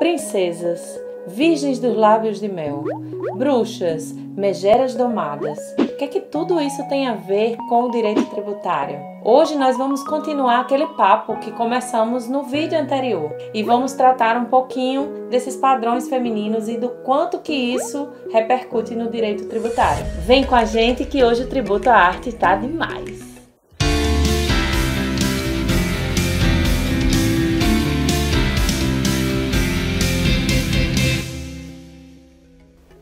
princesas, virgens dos lábios de mel, bruxas, megeras domadas. O que é que tudo isso tem a ver com o direito tributário? Hoje nós vamos continuar aquele papo que começamos no vídeo anterior e vamos tratar um pouquinho desses padrões femininos e do quanto que isso repercute no direito tributário. Vem com a gente que hoje o Tributo à Arte tá demais!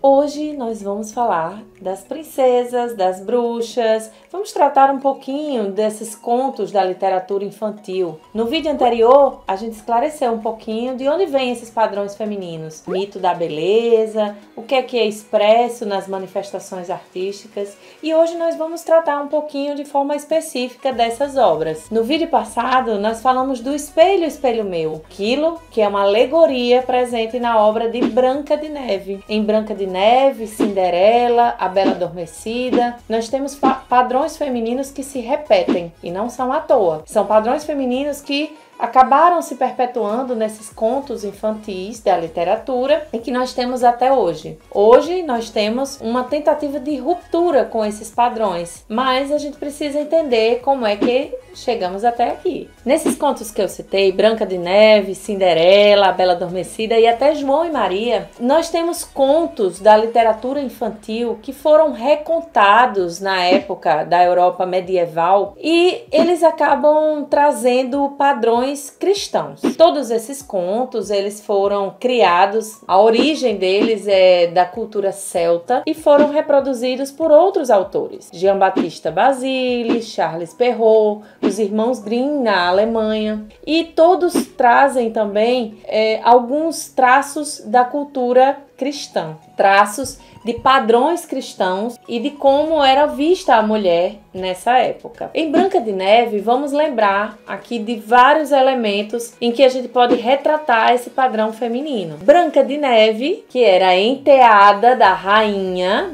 Hoje nós vamos falar das princesas, das bruxas, vamos tratar um pouquinho desses contos da literatura infantil. No vídeo anterior, a gente esclareceu um pouquinho de onde vêm esses padrões femininos, mito da beleza, o que é expresso nas manifestações artísticas, e hoje nós vamos tratar um pouquinho de forma específica dessas obras. No vídeo passado, nós falamos do Espelho, Espelho Meu, aquilo que é uma alegoria presente na obra de Branca de Neve. Em Branca de Neve, Cinderela, A Bela Adormecida, nós temos padrões femininos que se repetem e não são à toa. São padrões femininos que acabaram se perpetuando nesses contos infantis da literatura e que nós temos até hoje. Hoje nós temos uma tentativa de ruptura com esses padrões, mas a gente precisa entender como é que chegamos até aqui. Nesses contos que eu citei, Branca de Neve, Cinderela, A Bela Adormecida e até João e Maria, nós temos contos da literatura infantil que foram recontados na época da Europa medieval e eles acabam trazendo padrões cristãos. Todos esses contos, eles foram criados, a origem deles é da cultura celta e foram reproduzidos por outros autores. Jean-Baptiste Basile, Charles Perrault, os irmãos Grimm na Alemanha, e todos trazem também alguns traços da cultura cristã, traços de padrões cristãos e de como era vista a mulher nessa época. Em Branca de Neve, vamos lembrar aqui de vários elementos em que a gente pode retratar esse padrão feminino. Branca de Neve, que era a enteada da rainha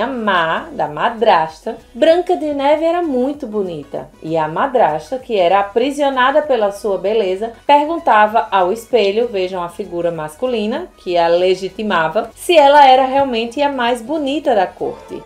má, da madrasta. Branca de Neve era muito bonita e a madrasta, que era aprisionada pela sua beleza, perguntava ao espelho, vejam a figura masculina que a legitimava, se ela era realmente a mais bonita da corte.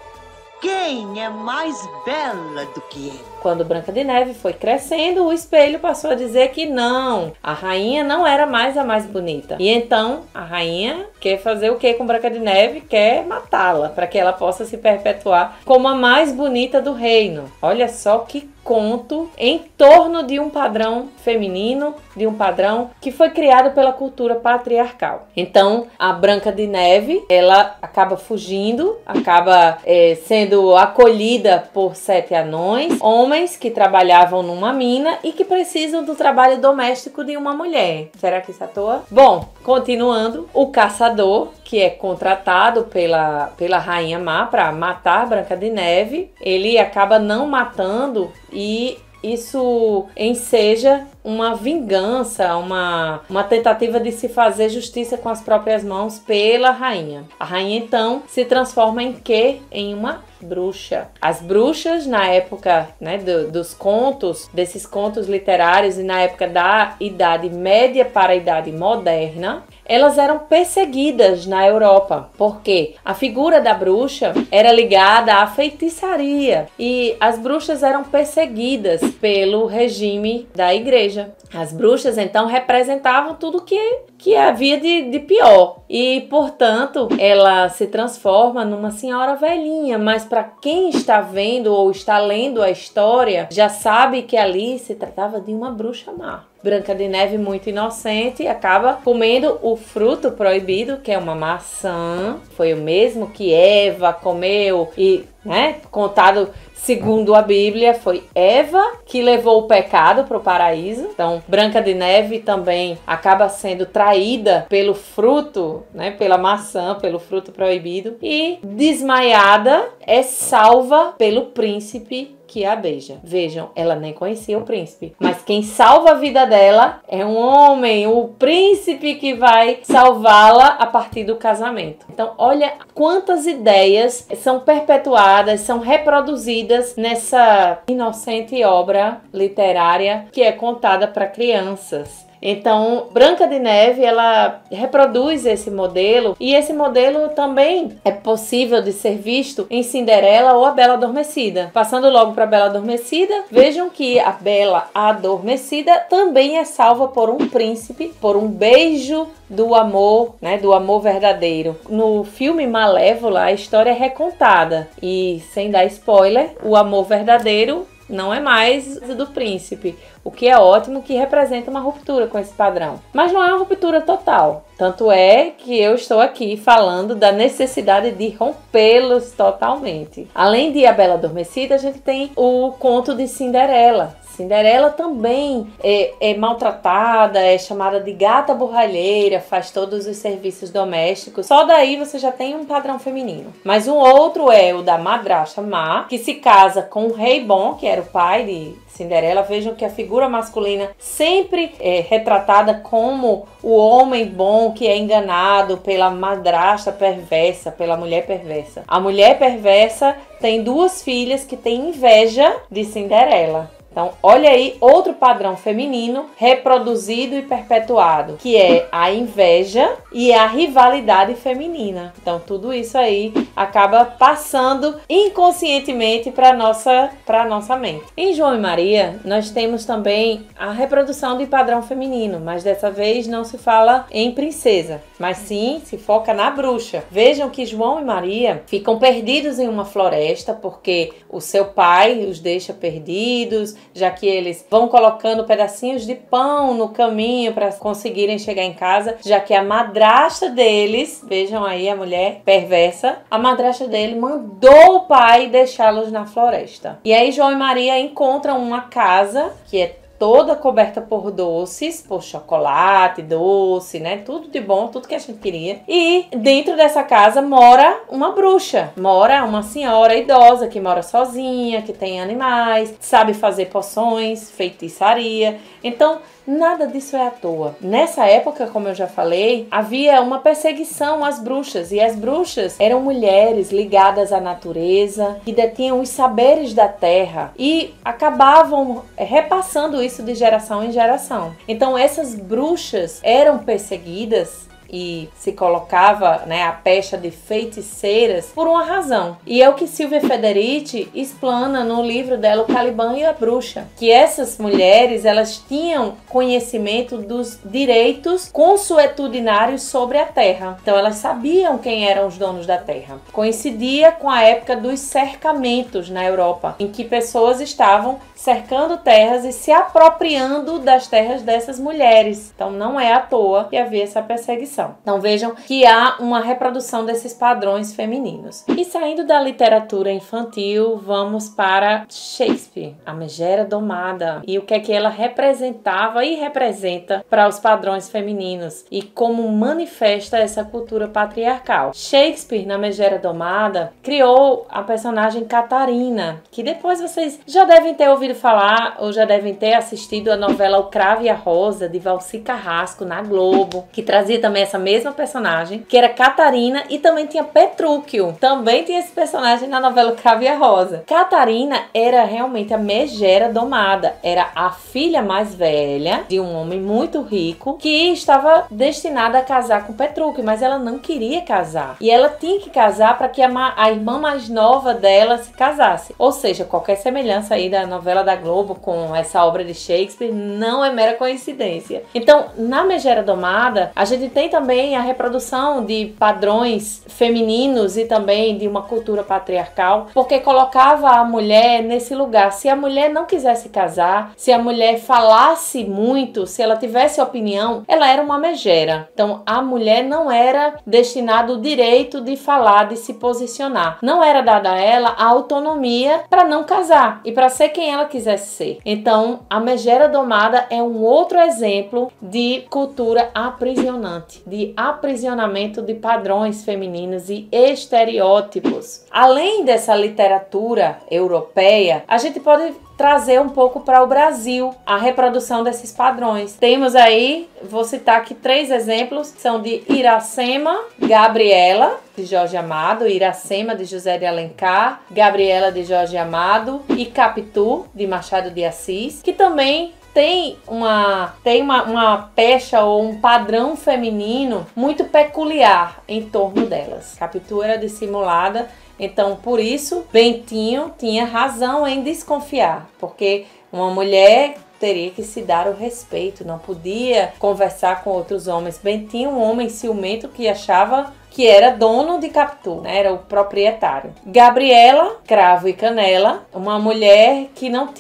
Quem é mais bela do que eu? Quando Branca de Neve foi crescendo, o espelho passou a dizer que não, a rainha não era mais a mais bonita. E então a rainha quer fazer o que com Branca de Neve? Quer matá-la, para que ela possa se perpetuar como a mais bonita do reino. Olha só que conto em torno de um padrão feminino, de um padrão que foi criado pela cultura patriarcal. Então a Branca de Neve, ela acaba fugindo, acaba sendo acolhida por 7 anões, homens que trabalhavam numa mina e que precisam do trabalho doméstico de uma mulher. Será que isso é à toa? Bom, continuando, o caçador, que é contratado pela rainha má para matar Branca de Neve, ele acaba não matando e isso enseja uma vingança, uma tentativa de se fazer justiça com as próprias mãos pela rainha. A rainha então se transforma em quê? Em uma bruxa. As bruxas na época, né, dos contos, desses contos literários e na época da Idade Média para a Idade Moderna, elas eram perseguidas na Europa, porque a figura da bruxa era ligada à feitiçaria e as bruxas eram perseguidas pelo regime da igreja. As bruxas então representavam tudo que havia de pior e, portanto, ela se transforma numa senhora velhinha, mas para quem está vendo ou está lendo a história, já sabe que ali se tratava de uma bruxa má. Branca de Neve, muito inocente, acaba comendo o fruto proibido, que é uma maçã. Foi o mesmo que Eva comeu e, né, contado segundo a Bíblia, foi Eva que levou o pecado para o paraíso. Então, Branca de Neve também acaba sendo traída pelo fruto, né, pela maçã, pelo fruto proibido. E, desmaiada, é salva pelo príncipe que a beija. Vejam, ela nem conhecia o príncipe, mas quem salva a vida dela é um homem, o príncipe que vai salvá-la a partir do casamento. Então, olha quantas ideias são perpetuadas, são reproduzidas nessa inocente obra literária que é contada para crianças. Então, Branca de Neve, ela reproduz esse modelo, e esse modelo também é possível de ser visto em Cinderela ou a Bela Adormecida. Passando logo para a Bela Adormecida, vejam que a Bela Adormecida também é salva por um príncipe, por um beijo do amor, né, do amor verdadeiro. No filme Malévola, a história é recontada e, sem dar spoiler, o amor verdadeiro não é mais do príncipe, o que é ótimo, que representa uma ruptura com esse padrão. Mas não é uma ruptura total. Tanto é que eu estou aqui falando da necessidade de rompê-los totalmente. Além de A Bela Adormecida, a gente tem o conto de Cinderela. Cinderela também é maltratada, é chamada de gata borralheira, faz todos os serviços domésticos. Só daí você já tem um padrão feminino. Mas um outro é o da madrasta má, que se casa com o rei bom, que era o pai de Cinderela. Vejam que a figura masculina sempre é retratada como o homem bom que é enganado pela madrasta perversa, pela mulher perversa. A mulher perversa tem duas filhas que têm inveja de Cinderela. Então, olha aí outro padrão feminino reproduzido e perpetuado, que é a inveja e a rivalidade feminina. Então, tudo isso aí acaba passando inconscientemente para nossa mente. Em João e Maria, nós temos também a reprodução de padrão feminino, mas dessa vez não se fala em princesa, mas sim se foca na bruxa. Vejam que João e Maria ficam perdidos em uma floresta porque o seu pai os deixa perdidos, já que eles vão colocando pedacinhos de pão no caminho para conseguirem chegar em casa, já que a madrasta deles, vejam aí a mulher perversa, a madrasta dele mandou o pai deixá-los na floresta. E aí João e Maria encontram uma casa que é toda coberta por doces, por chocolate, doce, né? Tudo de bom, tudo que a gente queria. E dentro dessa casa mora uma bruxa. Mora uma senhora idosa que mora sozinha, que tem animais, sabe fazer poções, feitiçaria. Então, nada disso é à toa. Nessa época, como eu já falei, havia uma perseguição às bruxas. E as bruxas eram mulheres ligadas à natureza, que detinham os saberes da terra e acabavam repassando isso de geração em geração. Então, essas bruxas eram perseguidas e se colocava, né, a pecha de feiticeiras por uma razão. E é o que Silvia Federici explana no livro dela, O Caliban e a Bruxa, que essas mulheres, elas tinham conhecimento dos direitos consuetudinários sobre a terra. Então elas sabiam quem eram os donos da terra. Coincidia com a época dos cercamentos na Europa, em que pessoas estavam cercando terras e se apropriando das terras dessas mulheres. Então não é à toa que havia essa perseguição. Então vejam que há uma reprodução desses padrões femininos. E saindo da literatura infantil, vamos para Shakespeare, a Megera Domada, e o que é que ela representava e representa para os padrões femininos e como manifesta essa cultura patriarcal. Shakespeare, na Megera Domada, criou a personagem Catarina, que depois vocês já devem ter ouvido falar ou já devem ter assistido a novela O Cravo e a Rosa, de Valci Carrasco, na Globo, que trazia também essa mesma personagem, que era Catarina, e também tinha Petrúquio. Também tinha esse personagem na novela O Cravo e a Rosa. Catarina era realmente a Megera Domada. Era a filha mais velha de um homem muito rico que estava destinada a casar com Petrúquio, mas ela não queria casar. E ela tinha que casar para que a irmã mais nova dela se casasse. Ou seja, qualquer semelhança aí da novela da Globo com essa obra de Shakespeare não é mera coincidência. Então, na Megera Domada, a gente tem também a reprodução de padrões femininos e também de uma cultura patriarcal, porque colocava a mulher nesse lugar. Se a mulher não quisesse casar, se a mulher falasse muito, se ela tivesse opinião, ela era uma megera. Então, a mulher não era destinada o direito de falar, de se posicionar. Não era dada a ela a autonomia para não casar e para ser quem ela quisesse ser. Então, a Megera Domada é um outro exemplo de cultura aprisionante, de aprisionamento de padrões femininos e estereótipos. Além dessa literatura europeia, a gente pode trazer um pouco para o Brasil a reprodução desses padrões. Temos aí, vou citar aqui 3 exemplos, são de Iracema, Gabriela, de Jorge Amado, Iracema, de José de Alencar, Gabriela, de Jorge Amado e Capitu, de Machado de Assis, que também tem uma pecha ou um padrão feminino muito peculiar em torno delas. Capitu era dissimulada, então por isso Bentinho tinha razão em desconfiar, porque uma mulher teria que se dar o respeito, não podia conversar com outros homens. Bentinho, um homem ciumento que achava que era dono de Capitu, né? Era o proprietário. Gabriela, Cravo e Canela, uma mulher que não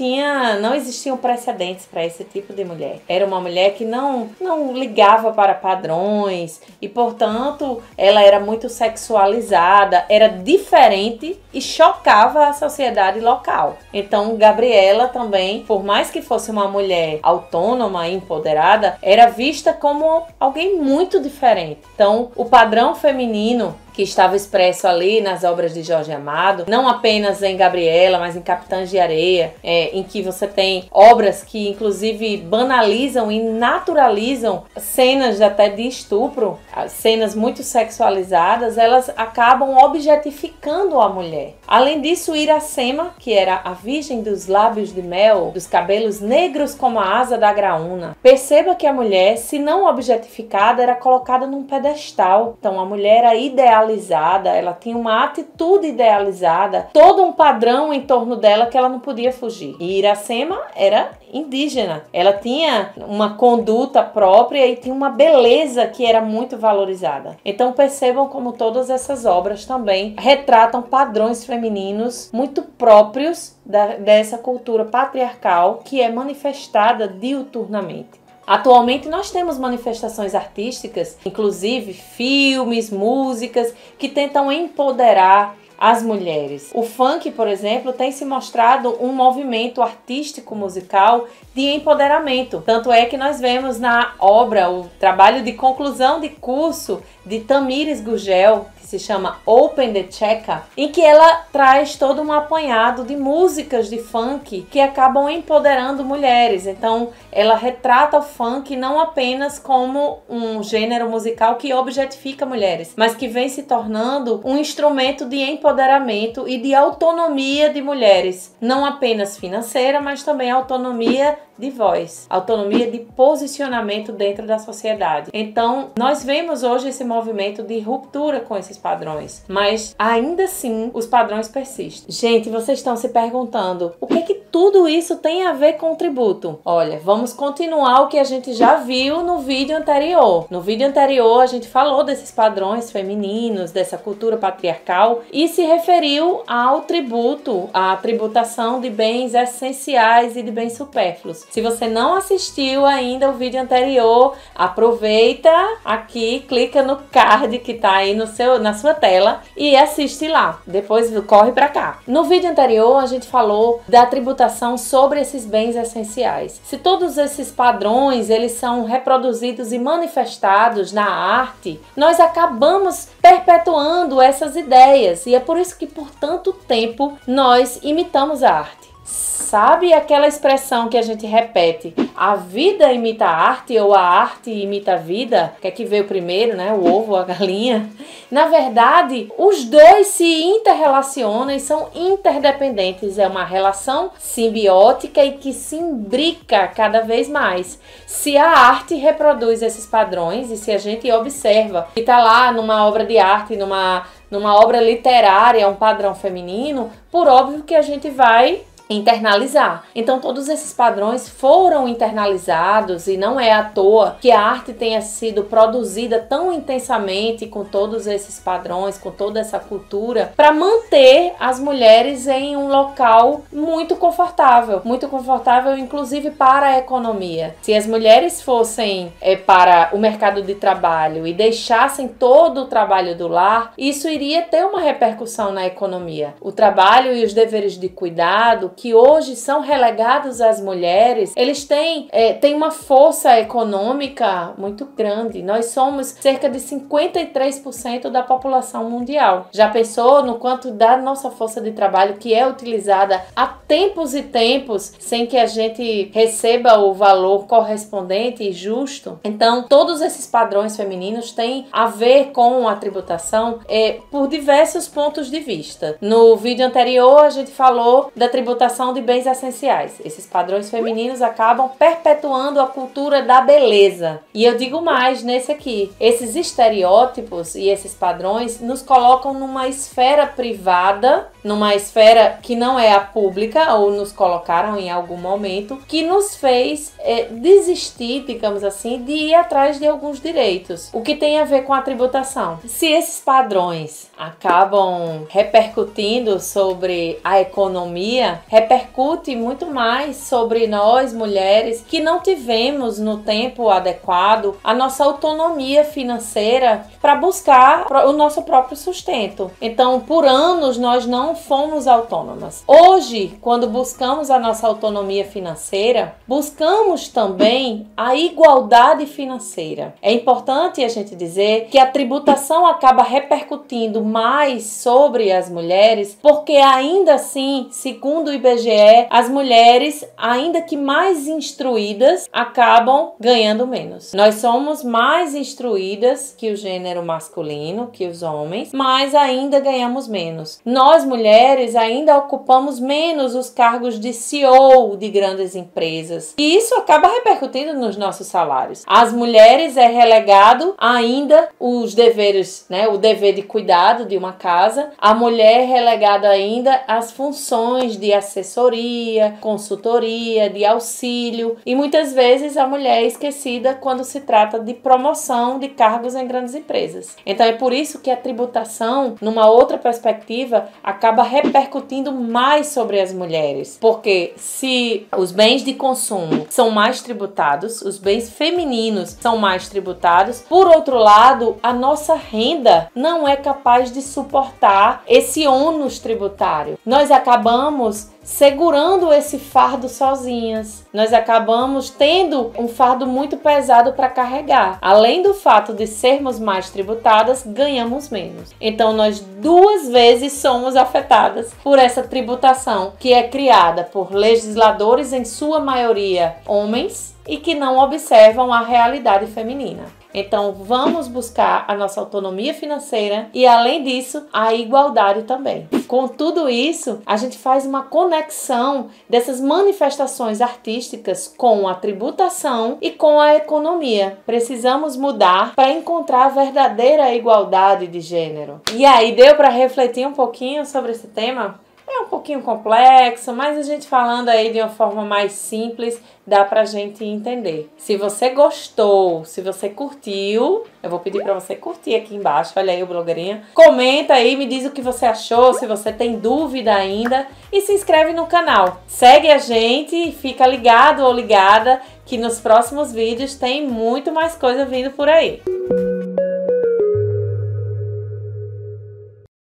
existiam precedentes para esse tipo de mulher. Era uma mulher que não ligava para padrões e, portanto, ela era muito sexualizada, era diferente e chocava a sociedade local. Então, Gabriela também, por mais que fosse uma mulher autônoma e empoderada, era vista como alguém muito diferente. Então, o padrão feminino que estava expresso ali nas obras de Jorge Amado, não apenas em Gabriela, mas em Capitães de Areia, em que você tem obras que inclusive banalizam e naturalizam cenas até de estupro, cenas muito sexualizadas, elas acabam objetificando a mulher. Além disso, Iracema, que era a virgem dos lábios de mel, dos cabelos negros como a asa da graúna. Perceba que a mulher, se não objetificada, era colocada num pedestal. Então a mulher era idealizada, ela tinha uma atitude idealizada, todo um padrão em torno dela que ela não podia fugir. E Iracema era indígena, ela tinha uma conduta própria e tinha uma beleza que era muito valorizada. Então percebam como todas essas obras também retratam padrões femininos muito próprios dessa cultura patriarcal que é manifestada diuturnamente. Atualmente nós temos manifestações artísticas, inclusive filmes, músicas, que tentam empoderar as mulheres. O funk, por exemplo, tem se mostrado um movimento artístico musical de empoderamento. Tanto é que nós vemos na obra, o trabalho de conclusão de curso de Tamires Gugel, que se chama Open the Checa, em que ela traz todo um apanhado de músicas de funk que acabam empoderando mulheres. Então, ela retrata o funk não apenas como um gênero musical que objetifica mulheres, mas que vem se tornando um instrumento de empoderamento e de autonomia de mulheres, não apenas financeira, mas também autonomia de voz, autonomia de posicionamento dentro da sociedade. Então, nós vemos hoje esse movimento de ruptura com esses padrões, mas ainda assim os padrões persistem. Gente, vocês estão se perguntando, o que é que tudo isso tem a ver com o tributo? Olha, vamos continuar o que a gente já viu no vídeo anterior. No vídeo anterior a gente falou desses padrões femininos, dessa cultura patriarcal e se referiu ao tributo, à tributação de bens essenciais e de bens supérfluos. Se você não assistiu ainda o vídeo anterior, aproveita aqui, clica no card que tá aí na sua tela e assiste lá. Depois corre pra cá. No vídeo anterior a gente falou da tributação sobre esses bens essenciais. Se todos esses padrões eles são reproduzidos e manifestados na arte, nós acabamos perpetuando essas ideias e é por isso que por tanto tempo nós imitamos a arte. Sabe aquela expressão que a gente repete? A vida imita a arte ou a arte imita a vida? O que é que veio primeiro, né? O ovo ou a galinha? Na verdade, os dois se interrelacionam e são interdependentes. É uma relação simbiótica e que se imbrica cada vez mais. Se a arte reproduz esses padrões e se a gente observa que está lá numa obra de arte, numa obra literária, um padrão feminino, por óbvio que a gente vai internalizar. Então todos esses padrões foram internalizados e não é à toa que a arte tenha sido produzida tão intensamente com todos esses padrões, com toda essa cultura, para manter as mulheres em um local muito confortável inclusive para a economia. Se as mulheres fossem para o mercado de trabalho e deixassem todo o trabalho do lar, isso iria ter uma repercussão na economia. O trabalho e os deveres de cuidado que hoje são relegados às mulheres, eles têm uma força econômica muito grande. Nós somos cerca de 53% da população mundial. Já pensou no quanto da nossa força de trabalho que é utilizada há tempos e tempos sem que a gente receba o valor correspondente e justo? Então, todos esses padrões femininos têm a ver com a tributação por diversos pontos de vista. No vídeo anterior, a gente falou da tributação tributação de bens essenciais. Esses padrões femininos acabam perpetuando a cultura da beleza. E eu digo mais nesse aqui. Esses estereótipos e esses padrões nos colocam numa esfera privada, numa esfera que não é a pública, ou nos colocaram em algum momento, que nos fez desistir, digamos assim, de ir atrás de alguns direitos. O que tem a ver com a tributação? Se esses padrões acabam repercutindo sobre a economia, repercute muito mais sobre nós, mulheres, que não tivemos no tempo adequado a nossa autonomia financeira para buscar o nosso próprio sustento. Então, por anos, nós não fomos autônomas. Hoje, quando buscamos a nossa autonomia financeira, buscamos também a igualdade financeira. É importante a gente dizer que a tributação acaba repercutindo mais sobre as mulheres, porque ainda assim, segundo o IBGE, as mulheres, ainda que mais instruídas, acabam ganhando menos. Nós somos mais instruídas que o gênero masculino, que os homens, mas ainda ganhamos menos. Nós, mulheres, ainda ocupamos menos os cargos de CEO de grandes empresas. E isso acaba repercutindo nos nossos salários. As mulheres é relegado ainda os deveres, né? O dever de cuidado de uma casa. A mulher é relegada ainda às funções de assessoria, consultoria, de auxílio. E muitas vezes a mulher é esquecida quando se trata de promoção de cargos em grandes empresas. Então é por isso que a tributação, numa outra perspectiva, acaba repercutindo mais sobre as mulheres. Porque se os bens de consumo são mais tributados, os bens femininos são mais tributados, por outro lado, a nossa renda não é capaz de suportar esse ônus tributário. Nós acabamos segurando esse fardo sozinhas. Nós acabamos tendo um fardo muito pesado para carregar. Além do fato de sermos mais tributadas, ganhamos menos. Então, nós duas vezes somos afetadas por essa tributação que é criada por legisladores, em sua maioria homens, e que não observam a realidade feminina. Então, vamos buscar a nossa autonomia financeira e, além disso, a igualdade também. Com tudo isso, a gente faz uma conexão dessas manifestações artísticas com a tributação e com a economia. Precisamos mudar para encontrar a verdadeira igualdade de gênero. E aí, deu para refletir um pouquinho sobre esse tema? É um pouquinho complexo, mas a gente falando aí de uma forma mais simples, dá pra gente entender. Se você gostou, se você curtiu, eu vou pedir pra você curtir aqui embaixo, olha aí o blogueirinha. Comenta aí, me diz o que você achou, se você tem dúvida ainda, e se inscreve no canal. Segue a gente, fica ligado ou ligada que nos próximos vídeos tem muito mais coisa vindo por aí.